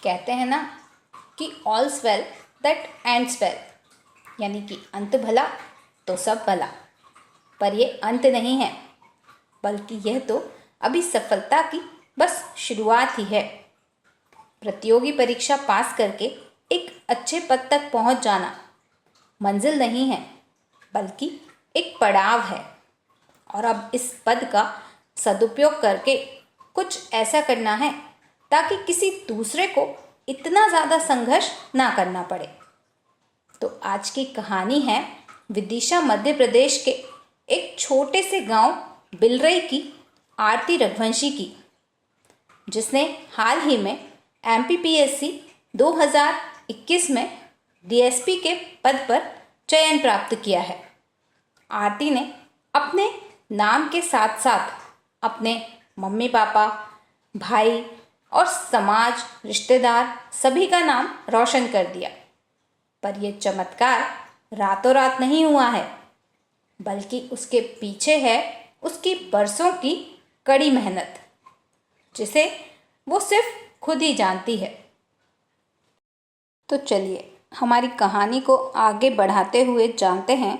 कहते हैं ना कि ऑल्स वेल दैट एंड्स वेल, यानी कि अंत भला तो सब भला। पर ये अंत नहीं है, बल्कि यह तो अभी सफलता की बस शुरुआत ही है। प्रतियोगी परीक्षा पास करके एक अच्छे पद तक पहुंच जाना मंजिल नहीं है, बल्कि एक पड़ाव है। और अब इस पद का सदुपयोग करके कुछ ऐसा करना है ताकि किसी दूसरे को इतना ज़्यादा संघर्ष ना करना पड़े। तो आज की कहानी है विदिशा मध्य प्रदेश के एक छोटे से गांव बिलरई की आरती रघुवंशी की, जिसने हाल ही में एमपीपीएससी 2021 में डीएसपी के पद पर चयन प्राप्त किया है। आरती ने अपने नाम के साथ साथ अपने मम्मी पापा, भाई और समाज, रिश्तेदार सभी का नाम रोशन कर दिया। पर यह चमत्कार रातों रात नहीं हुआ है, बल्कि उसके पीछे है उसकी बरसों की कड़ी मेहनत, जिसे वो सिर्फ खुद ही जानती है। तो चलिए हमारी कहानी को आगे बढ़ाते हुए जानते हैं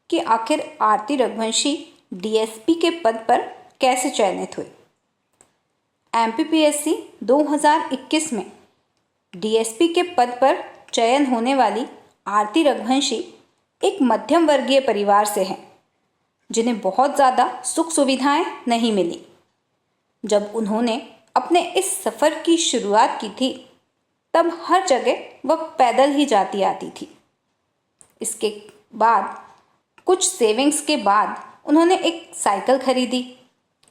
कि आखिर आरती रघुवंशी डीएसपी के पद पर कैसे चयनित हुई। एमपीपीएससी 2021 में डीएसपी के पद पर चयन होने वाली आरती रघुवंशी एक मध्यम वर्गीय परिवार से हैं, जिन्हें बहुत ज़्यादा सुख सुविधाएं नहीं मिली। जब उन्होंने अपने इस सफ़र की शुरुआत की थी, तब हर जगह वह पैदल ही जाती आती थी। इसके बाद कुछ सेविंग्स के बाद उन्होंने एक साइकिल खरीदी।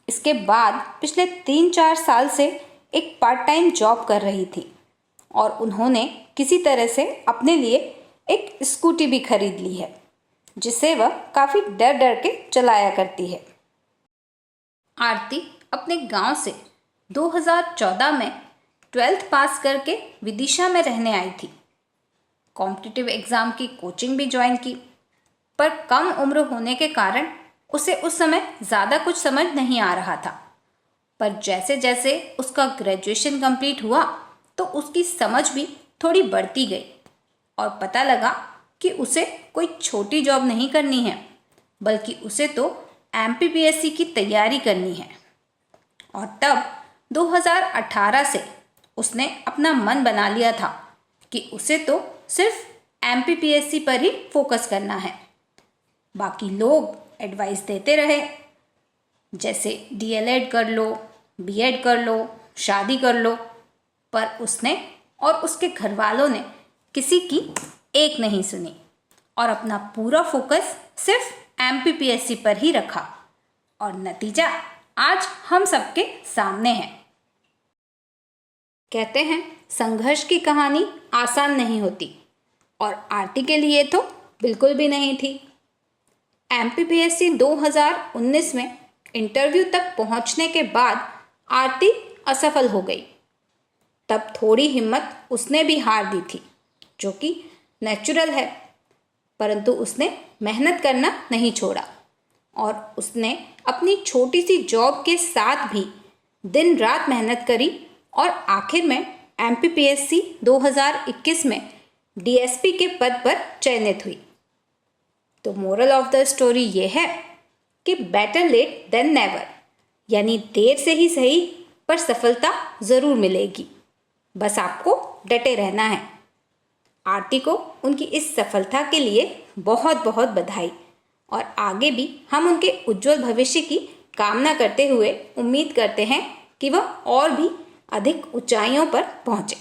इसके बाद पिछले 3-4 साल से एक पार्ट टाइम जॉब कर रही थी और उन्होंने किसी तरह से अपने लिए एक स्कूटी भी खरीद ली है, जिसे वह काफ़ी डर डर के चलाया करती है। आरती अपने गांव से 2014 में 12th पास करके विदिशा में रहने आई थी। कॉम्पिटिटिव एग्ज़ाम की कोचिंग भी ज्वाइन की, पर कम उम्र होने के कारण उसे उस समय ज़्यादा कुछ समझ नहीं आ रहा था। पर जैसे जैसे उसका ग्रेजुएशन कंप्लीट हुआ, तो उसकी समझ भी थोड़ी बढ़ती गई और पता लगा कि उसे कोई छोटी जॉब नहीं करनी है, बल्कि उसे तो एमपीपीएससी की तैयारी करनी है। और तब 2018 से उसने अपना मन बना लिया था कि उसे तो सिर्फ एमपीपीएससी पर ही फोकस करना है। बाकी लोग एडवाइस देते रहे, जैसे डीएलएड कर लो, बीएड कर लो, शादी कर लो, पर उसने और उसके घर वालों ने किसी की एक नहीं सुनी और अपना पूरा फोकस सिर्फ एमपीपीएससी पर ही रखा। और नतीजा आज हम सबके सामने है। कहते हैं संघर्ष की कहानी आसान नहीं होती, और आरती के लिए तो बिल्कुल भी नहीं थी। एमपीपीएससी 2019 में इंटरव्यू तक पहुंचने के बाद आरती असफल हो गई। तब थोड़ी हिम्मत उसने भी हार दी थी, जो कि नेचुरल है, परंतु उसने मेहनत करना नहीं छोड़ा और उसने अपनी छोटी सी जॉब के साथ भी दिन रात मेहनत करी और आखिर में एमपीपीएससी 2021 में डीएसपी के पद पर चयनित हुई। तो मोरल ऑफ द स्टोरी ये है कि बेटर लेट देन नेवर, यानी देर से ही सही, पर सफलता ज़रूर मिलेगी। बस आपको डटे रहना है। आरती को उनकी इस सफलता के लिए बहुत बहुत बधाई, और आगे भी हम उनके उज्जवल भविष्य की कामना करते हुए उम्मीद करते हैं कि वह और भी अधिक ऊंचाइयों पर पहुँचे।